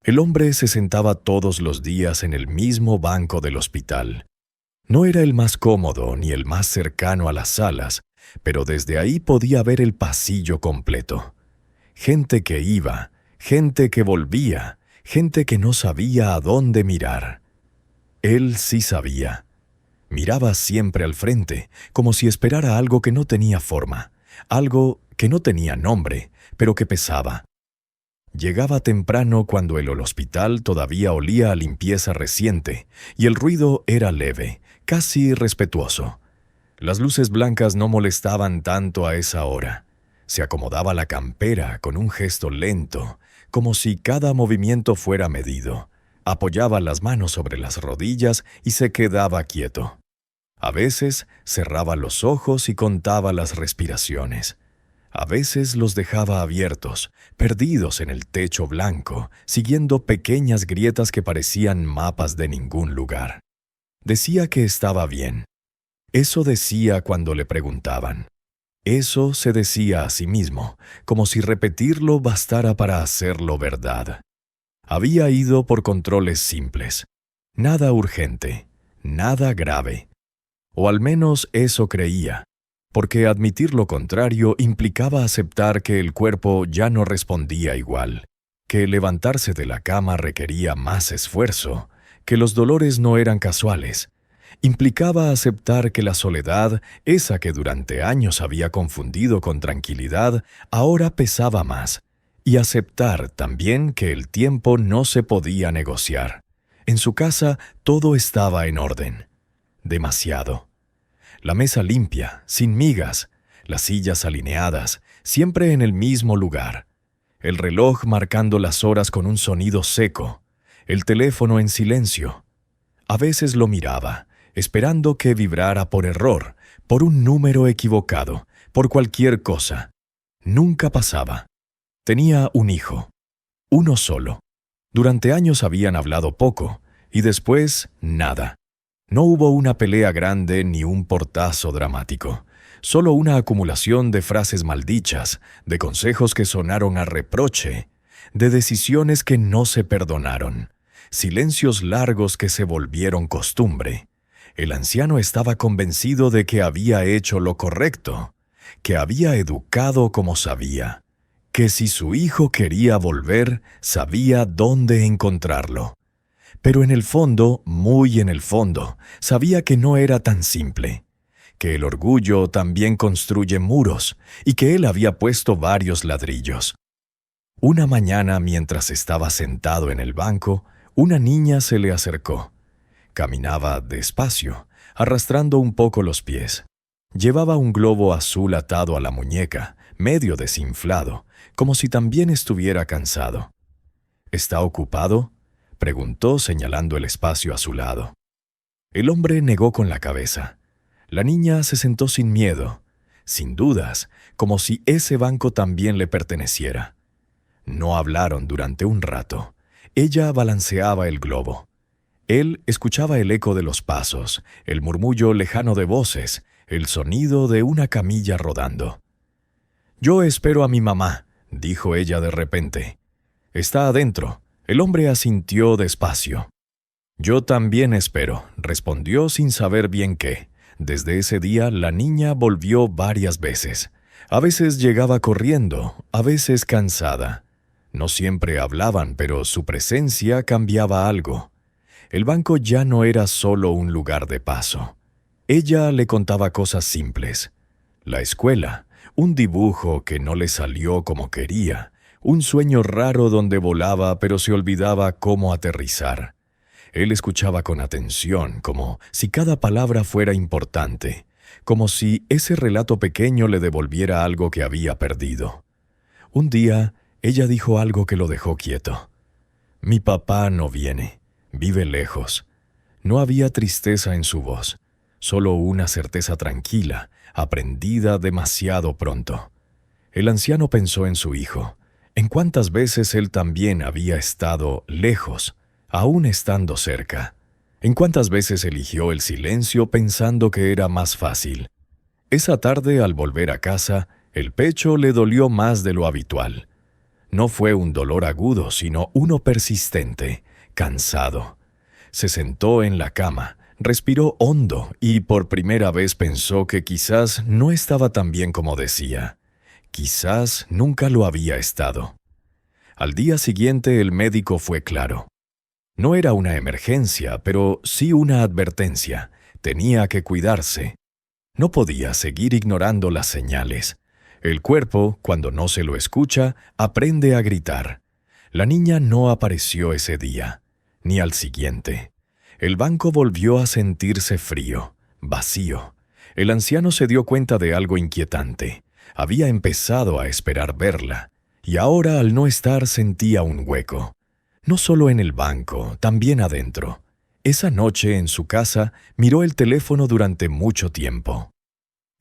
El hombre se sentaba todos los días en el mismo banco del hospital. No era el más cómodo ni el más cercano a las salas, pero desde ahí podía ver el pasillo completo. Gente que iba, gente que volvía, gente que no sabía a dónde mirar. Él sí sabía. Miraba siempre al frente, como si esperara algo que no tenía forma, algo que no tenía nombre, pero que pesaba. Llegaba temprano cuando el hospital todavía olía a limpieza reciente y el ruido era leve, casi respetuoso. Las luces blancas no molestaban tanto a esa hora. Se acomodaba la campera con un gesto lento, como si cada movimiento fuera medido. Apoyaba las manos sobre las rodillas y se quedaba quieto. A veces cerraba los ojos y contaba las respiraciones. A veces los dejaba abiertos, perdidos en el techo blanco, siguiendo pequeñas grietas que parecían mapas de ningún lugar. Decía que estaba bien. Eso decía cuando le preguntaban. Eso se decía a sí mismo, como si repetirlo bastara para hacerlo verdad. Había ido por controles simples. Nada urgente, nada grave. O al menos eso creía, porque admitir lo contrario implicaba aceptar que el cuerpo ya no respondía igual, que levantarse de la cama requería más esfuerzo, que los dolores no eran casuales. Implicaba aceptar que la soledad, esa que durante años había confundido con tranquilidad, ahora pesaba más, y aceptar también que el tiempo no se podía negociar. En su casa todo estaba en orden. Demasiado. La mesa limpia, sin migas, las sillas alineadas, siempre en el mismo lugar. El reloj marcando las horas con un sonido seco, el teléfono en silencio. A veces lo miraba, esperando que vibrara por error, por un número equivocado, por cualquier cosa. Nunca pasaba. Tenía un hijo, uno solo. Durante años habían hablado poco, y después nada. No hubo una pelea grande ni un portazo dramático, solo una acumulación de frases maldichas, de consejos que sonaron a reproche, de decisiones que no se perdonaron, silencios largos que se volvieron costumbre. El anciano estaba convencido de que había hecho lo correcto, que había educado como sabía, que si su hijo quería volver, sabía dónde encontrarlo. Pero en el fondo, muy en el fondo, sabía que no era tan simple, que el orgullo también construye muros y que él había puesto varios ladrillos. Una mañana, mientras estaba sentado en el banco, una niña se le acercó. Caminaba despacio, arrastrando un poco los pies. Llevaba un globo azul atado a la muñeca, medio desinflado, como si también estuviera cansado. ¿Está ocupado?, preguntó señalando el espacio a su lado. El hombre negó con la cabeza. La niña se sentó sin miedo, sin dudas, como si ese banco también le perteneciera. No hablaron durante un rato. Ella balanceaba el globo. Él escuchaba el eco de los pasos, el murmullo lejano de voces, el sonido de una camilla rodando. «Yo espero a mi mamá», dijo ella de repente. «Está adentro». El hombre asintió despacio. «Yo también espero», respondió sin saber bien qué. Desde ese día la niña volvió varias veces. A veces llegaba corriendo, a veces cansada. No siempre hablaban, pero su presencia cambiaba algo. El banco ya no era solo un lugar de paso. Ella le contaba cosas simples. La escuela, un dibujo que no le salió como quería, un sueño raro donde volaba pero se olvidaba cómo aterrizar. Él escuchaba con atención, como si cada palabra fuera importante, como si ese relato pequeño le devolviera algo que había perdido. Un día, ella dijo algo que lo dejó quieto. «Mi papá no viene, vive lejos». No había tristeza en su voz, solo una certeza tranquila, aprendida demasiado pronto. El anciano pensó en su hijo, en cuántas veces él también había estado lejos, aún estando cerca. En cuántas veces eligió el silencio pensando que era más fácil. Esa tarde, al volver a casa, el pecho le dolió más de lo habitual. No fue un dolor agudo, sino uno persistente, cansado. Se sentó en la cama, respiró hondo y por primera vez pensó que quizás no estaba tan bien como decía. Quizás nunca lo había estado. Al día siguiente el médico fue claro. No era una emergencia, pero sí una advertencia. Tenía que cuidarse. No podía seguir ignorando las señales. El cuerpo, cuando no se lo escucha, aprende a gritar. La niña no apareció ese día, ni al siguiente. El banco volvió a sentirse frío, vacío. El anciano se dio cuenta de algo inquietante. Había empezado a esperar verla, y ahora al no estar sentía un hueco. No solo en el banco, también adentro. Esa noche en su casa miró el teléfono durante mucho tiempo.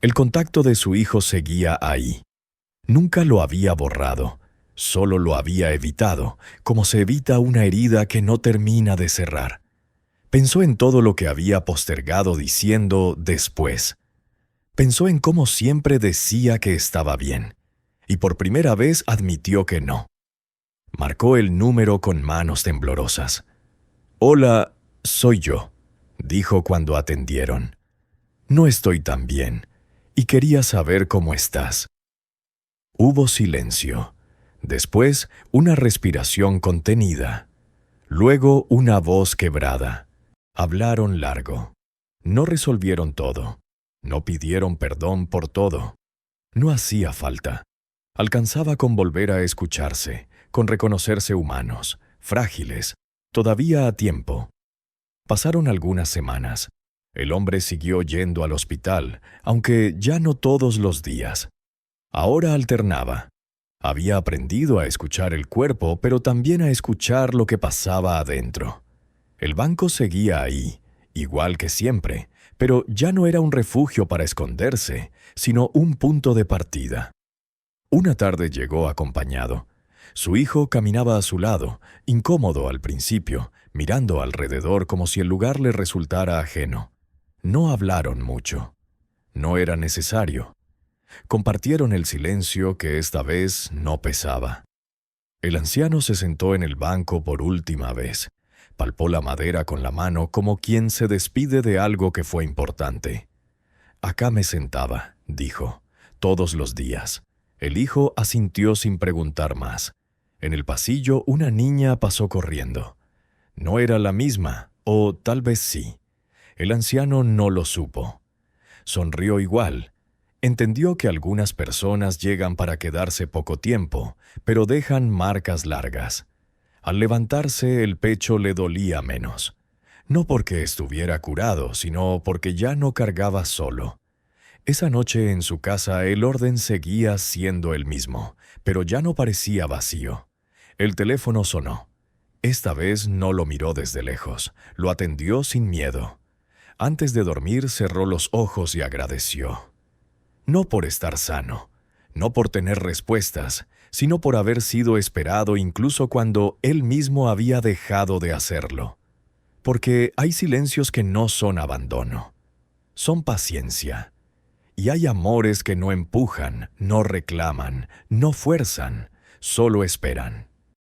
El contacto de su hijo seguía ahí. Nunca lo había borrado, solo lo había evitado, como se evita una herida que no termina de cerrar. Pensó en todo lo que había postergado diciendo después. Pensó en cómo siempre decía que estaba bien, y por primera vez admitió que no. Marcó el número con manos temblorosas. «Hola, soy yo», dijo cuando atendieron. «No estoy tan bien, y quería saber cómo estás». Hubo silencio. Después, una respiración contenida. Luego, una voz quebrada. Hablaron largo. No resolvieron todo. No pidieron perdón por todo. No hacía falta. Alcanzaba con volver a escucharse, con reconocerse humanos, frágiles, todavía a tiempo. Pasaron algunas semanas. El hombre siguió yendo al hospital, aunque ya no todos los días. Ahora alternaba. Había aprendido a escuchar el cuerpo, pero también a escuchar lo que pasaba adentro. El banco seguía ahí, igual que siempre, pero ya no era un refugio para esconderse, sino un punto de partida. Una tarde llegó acompañado. Su hijo caminaba a su lado, incómodo al principio, mirando alrededor como si el lugar le resultara ajeno. No hablaron mucho. No era necesario. Compartieron el silencio que esta vez no pesaba. El anciano se sentó en el banco por última vez. Palpó la madera con la mano como quien se despide de algo que fue importante. «Acá me sentaba», dijo, «todos los días». El hijo asintió sin preguntar más. En el pasillo una niña pasó corriendo. No era la misma, o tal vez sí. El anciano no lo supo. Sonrió igual. Entendió que algunas personas llegan para quedarse poco tiempo, pero dejan marcas largas. Al levantarse, el pecho le dolía menos. No porque estuviera curado, sino porque ya no cargaba solo. Esa noche en su casa el orden seguía siendo el mismo, pero ya no parecía vacío. El teléfono sonó. Esta vez no lo miró desde lejos, lo atendió sin miedo. Antes de dormir cerró los ojos y agradeció. No por estar sano, no por tener respuestas, sino por haber sido esperado incluso cuando él mismo había dejado de hacerlo. Porque hay silencios que no son abandono, son paciencia. Y hay amores que no empujan, no reclaman, no fuerzan, solo esperan.